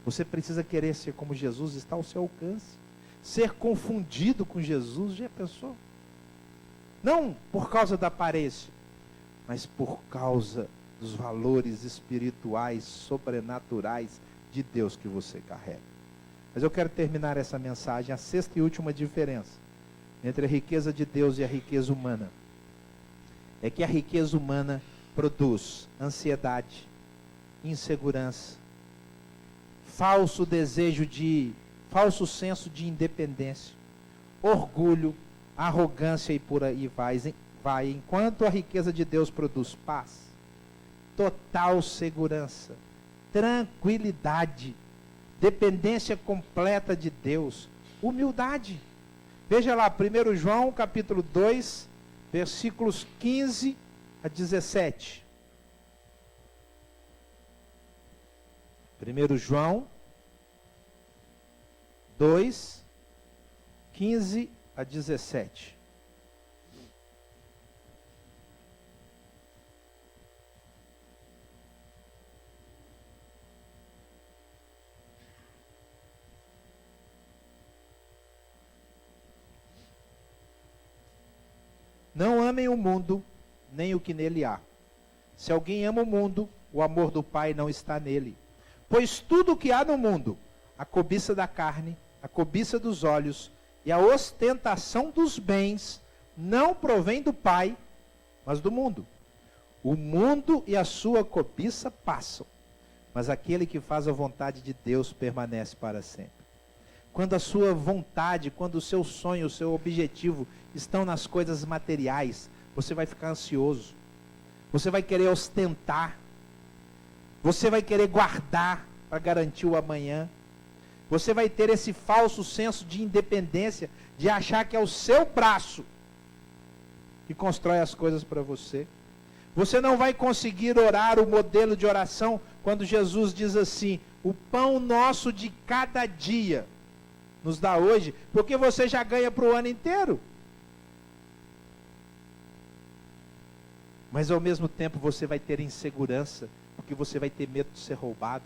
Você precisa querer ser como Jesus, está ao seu alcance. Ser confundido com Jesus, já pensou? Não por causa da aparência, mas por causa dos valores espirituais, sobrenaturais de Deus que você carrega. Mas eu quero terminar essa mensagem, a sexta e última diferença entre a riqueza de Deus e a riqueza humana. É que a riqueza humana produz ansiedade, insegurança, falso senso de independência, orgulho, arrogância e por aí vai. Enquanto a riqueza de Deus produz paz, total segurança, tranquilidade, dependência completa de Deus, humildade. Veja lá, 1 João capítulo 2, versículos 15 a 17. 1 João 2, 15 a 17. Não amem o mundo, nem o que nele há. Se alguém ama o mundo, o amor do Pai não está nele. Pois tudo o que há no mundo, a cobiça da carne, a cobiça dos olhos e a ostentação dos bens, não provém do Pai, mas do mundo. O mundo e a sua cobiça passam, mas aquele que faz a vontade de Deus permanece para sempre. Quando a sua vontade, quando o seu sonho, o seu objetivo estão nas coisas materiais, você vai ficar ansioso, você vai querer ostentar, você vai querer guardar para garantir o amanhã. Você vai ter esse falso senso de independência, de achar que é o seu braço que constrói as coisas para você. Você não vai conseguir orar o modelo de oração quando Jesus diz assim: o pão nosso de cada dia nos dá hoje, porque você já ganha para o ano inteiro. Mas ao mesmo tempo você vai ter insegurança, porque você vai ter medo de ser roubado.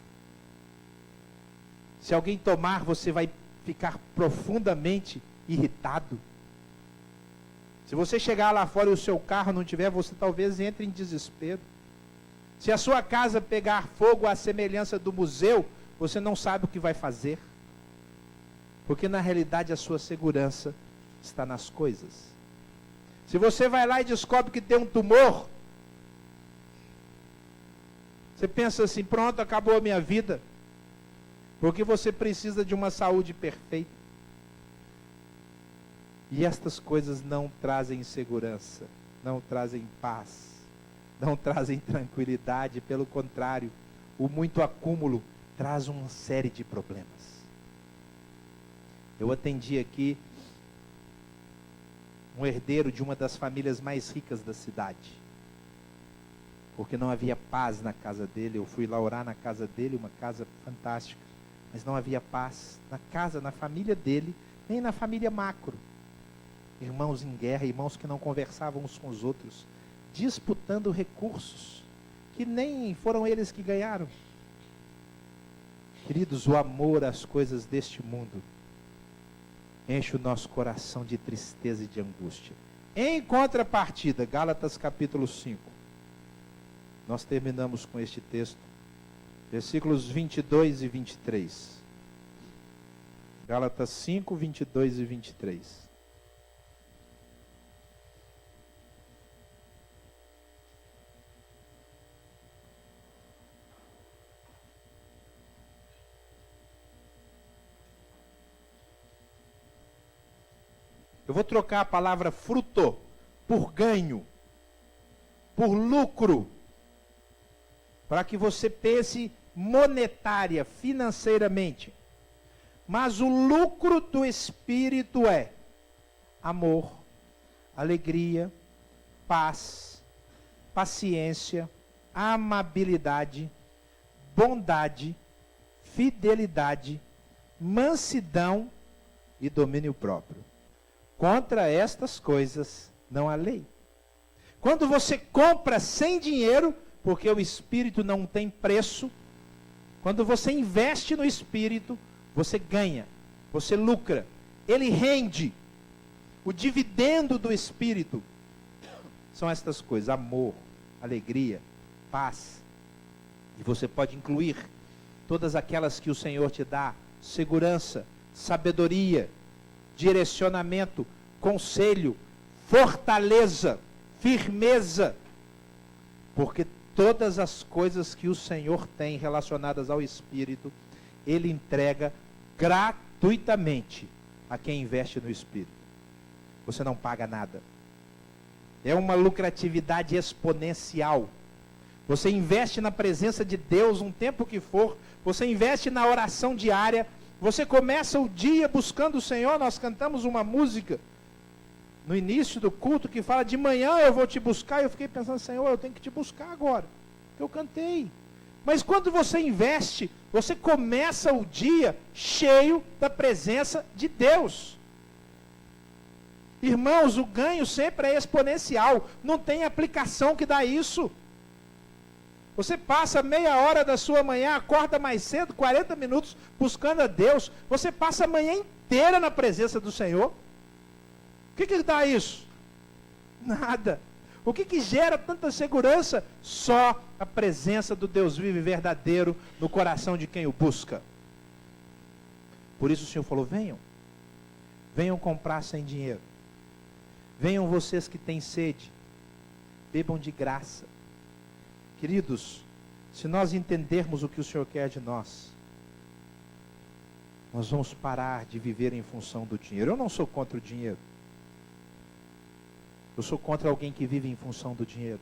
Se alguém tomar, você vai ficar profundamente irritado. Se você chegar lá fora e o seu carro não tiver, você talvez entre em desespero. Se a sua casa pegar fogo à semelhança do museu, você não sabe o que vai fazer. Porque na realidade a sua segurança está nas coisas. Se você vai lá e descobre que tem um tumor, você pensa assim: pronto, acabou a minha vida. Porque você precisa de uma saúde perfeita. E estas coisas não trazem segurança, não trazem paz, não trazem tranquilidade. Pelo contrário, o muito acúmulo traz uma série de problemas. Eu atendi aqui um herdeiro de uma das famílias mais ricas da cidade, porque não havia paz na casa dele. Eu fui lá orar na casa dele, uma casa fantástica, mas não havia paz na casa, na família dele, nem na família macro. Irmãos em guerra, irmãos que não conversavam uns com os outros, disputando recursos, que nem foram eles que ganharam. Queridos, o amor às coisas deste mundo enche o nosso coração de tristeza e de angústia. Em contrapartida, Gálatas capítulo 5, nós terminamos com este texto, versículos 22 e 23. Gálatas 5, 22 e 23. Eu vou trocar a palavra fruto por ganho, por lucro, para que você pense monetária, financeiramente. Mas o lucro do Espírito é amor, alegria, paz, paciência, amabilidade, bondade, fidelidade, mansidão e domínio próprio. Contra estas coisas não há lei. Quando você compra sem dinheiro, porque o Espírito não tem preço, quando você investe no Espírito, você ganha, você lucra, ele rende. O dividendo do Espírito são estas coisas: amor, alegria, paz. E você pode incluir todas aquelas que o Senhor te dá: segurança, sabedoria, direcionamento, conselho, fortaleza, firmeza. Porque todas as coisas que o Senhor tem relacionadas ao Espírito, Ele entrega gratuitamente a quem investe no Espírito. Você não paga nada. É uma lucratividade exponencial. Você investe na presença de Deus um tempo que for, você investe na oração diária, você começa o dia buscando o Senhor. Nós cantamos uma música no início do culto que fala: de manhã eu vou te buscar. Eu fiquei pensando: Senhor, eu tenho que te buscar agora. Eu cantei. Mas quando você investe, você começa o dia cheio da presença de Deus. Irmãos, o ganho sempre é exponencial. Não tem aplicação que dá isso. Você passa meia hora da sua manhã, acorda mais cedo, 40 minutos, buscando a Deus. Você passa a manhã inteira na presença do Senhor. O que dá isso? Nada. O que gera tanta segurança? Só a presença do Deus vivo e verdadeiro no coração de quem o busca. Por isso o Senhor falou: venham. Venham comprar sem dinheiro. Venham vocês que têm sede. Bebam de graça. Queridos, se nós entendermos o que o Senhor quer de nós, nós vamos parar de viver em função do dinheiro. Eu não sou contra o dinheiro. Eu sou contra alguém que vive em função do dinheiro.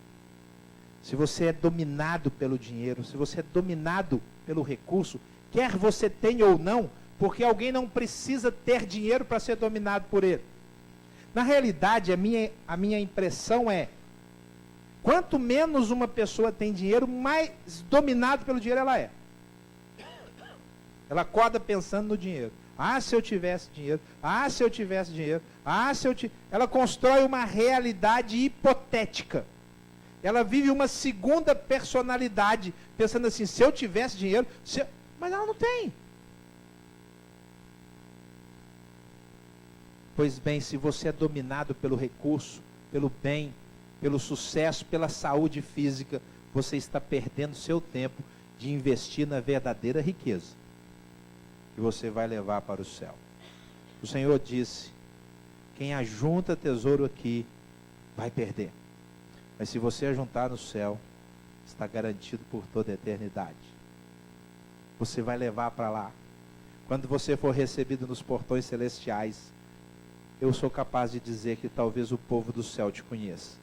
Se você é dominado pelo dinheiro, se você é dominado pelo recurso, quer você tenha ou não, porque alguém não precisa ter dinheiro para ser dominado por ele. Na realidade, a minha impressão é: quanto menos uma pessoa tem dinheiro, mais dominado pelo dinheiro ela é. Ela acorda pensando no dinheiro. Ah, se eu tivesse dinheiro. Ah, se eu tivesse dinheiro. Ah, se eu tivesse... Ela constrói uma realidade hipotética. Ela vive uma segunda personalidade, pensando assim: se eu tivesse dinheiro... Mas ela não tem. Pois bem, se você é dominado pelo recurso, pelo bem, pelo sucesso, pela saúde física, você está perdendo seu tempo de investir na verdadeira riqueza, que você vai levar para o céu. O Senhor disse: quem ajunta tesouro aqui, vai perder. Mas se você ajuntar no céu, está garantido por toda a eternidade. Você vai levar para lá. Quando você for recebido nos portões celestiais, eu sou capaz de dizer que talvez o povo do céu te conheça.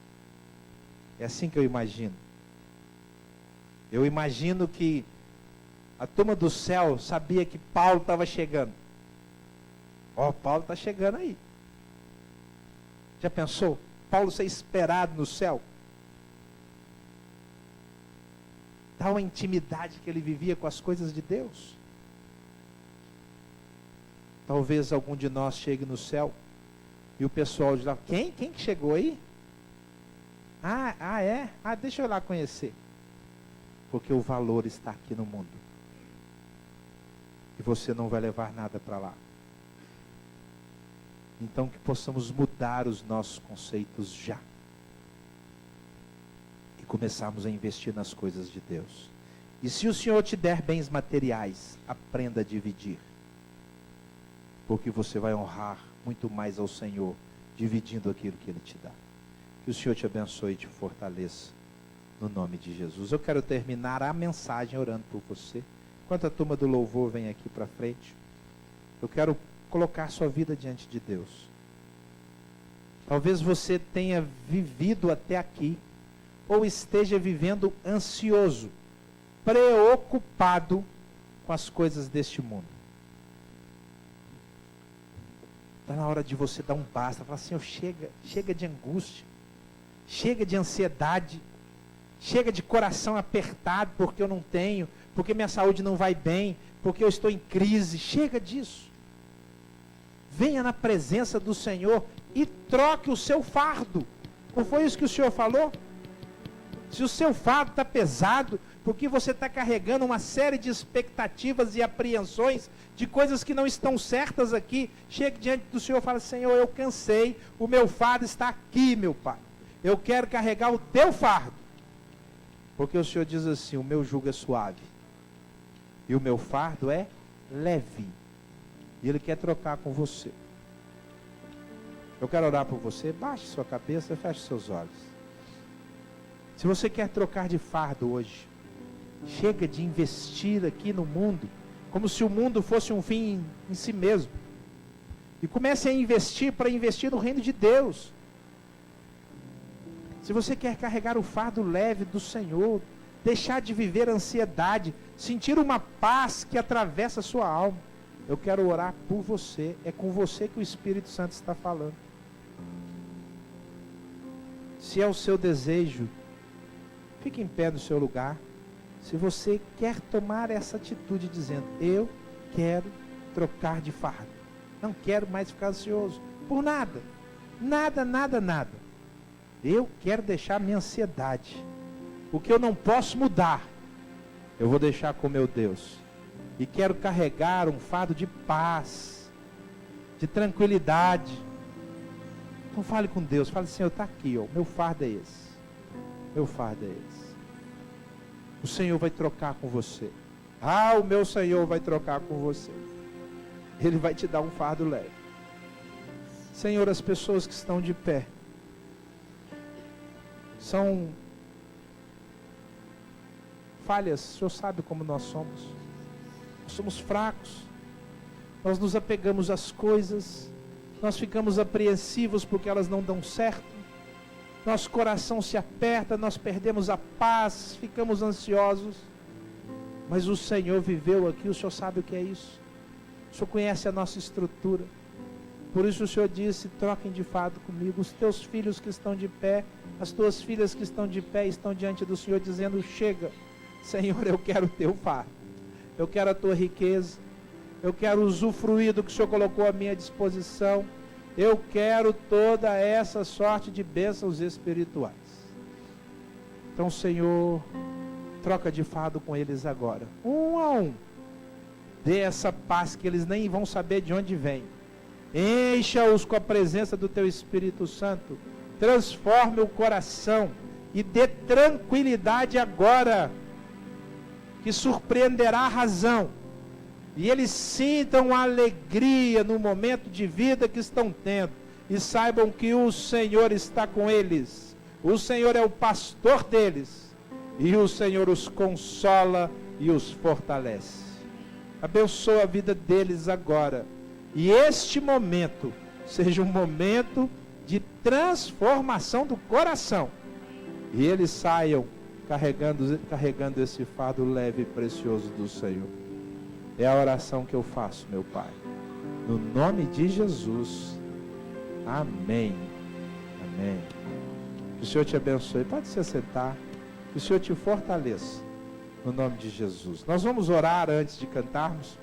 É assim que eu imagino. Eu imagino que a turma do céu sabia que Paulo estava chegando. Ó, Paulo está chegando aí. Já pensou? Paulo ser esperado no céu? Dá uma intimidade que ele vivia com as coisas de Deus. Talvez algum de nós chegue no céu e o pessoal de lá: quem que chegou aí? É? Deixa eu ir lá conhecer. Porque o valor está aqui no mundo. E você não vai levar nada para lá. Então que possamos mudar os nossos conceitos já. E começarmos a investir nas coisas de Deus. E se o Senhor te der bens materiais, aprenda a dividir. porque você vai honrar muito mais ao Senhor, dividindo aquilo que Ele te dá. Que o Senhor te abençoe e te fortaleça, no nome de Jesus. Eu quero terminar a mensagem orando por você. Enquanto a turma do louvor vem aqui para frente, eu quero colocar sua vida diante de Deus. Talvez você tenha vivido até aqui, ou esteja vivendo ansioso, preocupado com as coisas deste mundo. Está na hora de você dar um basta, falar assim, chega de angústia, chega de ansiedade, chega de coração apertado porque eu não tenho, porque minha saúde não vai bem, porque eu estou em crise, chega disso. Venha na presença do Senhor e troque o seu fardo. Não foi isso que o Senhor falou? Se o seu fardo está pesado, porque você está carregando uma série de expectativas e apreensões de coisas que não estão certas aqui, chegue diante do Senhor e fale, Senhor, eu cansei, o meu fardo está aqui, meu Pai. Eu quero carregar o teu fardo. Porque o Senhor diz assim, o meu jugo é suave, e o meu fardo é leve. E Ele quer trocar com você. Eu quero orar por você, baixe sua cabeça, feche seus olhos. Se você quer trocar de fardo hoje, chega de investir aqui no mundo, como se o mundo fosse um fim em si mesmo. E comece a investir para investir no reino de Deus. Se você quer carregar o fardo leve do Senhor, deixar de viver ansiedade, sentir uma paz que atravessa a sua alma, eu quero orar por você. É com você que o Espírito Santo está falando. Se é o seu desejo, fique em pé no seu lugar. Se você quer tomar essa atitude dizendo, eu quero trocar de fardo, não quero mais ficar ansioso por nada, nada. Eu quero deixar minha ansiedade, o que eu não posso mudar, eu vou deixar com meu Deus, e quero carregar um fardo de paz, de tranquilidade. Então fale com Deus, fale, Senhor, está aqui, ó, meu fardo é esse, meu fardo é esse. O Senhor vai trocar com você. O meu Senhor vai trocar com você. Ele vai te dar um fardo leve. Senhor, as pessoas que estão de pé são falhas. O Senhor sabe como nós somos. Nós somos fracos. Nós nos apegamos às coisas. Nós ficamos apreensivos porque elas não dão certo. Nosso coração se aperta, nós perdemos a paz, ficamos ansiosos. Mas o Senhor viveu aqui, o Senhor sabe o que é isso. O Senhor conhece a nossa estrutura. Por isso o Senhor disse, troquem de fardo comigo. Os teus filhos que estão de pé, as tuas filhas que estão de pé, estão diante do Senhor dizendo, chega, Senhor, eu quero o teu fardo. Eu quero a tua riqueza. Eu quero usufruir do que o Senhor colocou à minha disposição. Eu quero toda essa sorte de bênçãos espirituais. Então, Senhor, troca de fardo com eles agora, um a um. Dê essa paz que eles nem vão saber de onde vem. Encha-os com a presença do Teu Espírito Santo. Transforme o coração e dê tranquilidade agora, que surpreenderá a razão. E eles sintam alegria no momento de vida que estão tendo. E saibam que o Senhor está com eles. O Senhor é o pastor deles. E o Senhor os consola e os fortalece. Abençoa a vida deles agora. E este momento seja um momento de transformação do coração. E eles saiam carregando esse fardo leve e precioso do Senhor. É a oração que eu faço, meu Pai. No nome de Jesus. Amém. Amém. Que o Senhor te abençoe. Pode se assentar. Que o Senhor te fortaleça. No nome de Jesus. Nós vamos orar antes de cantarmos.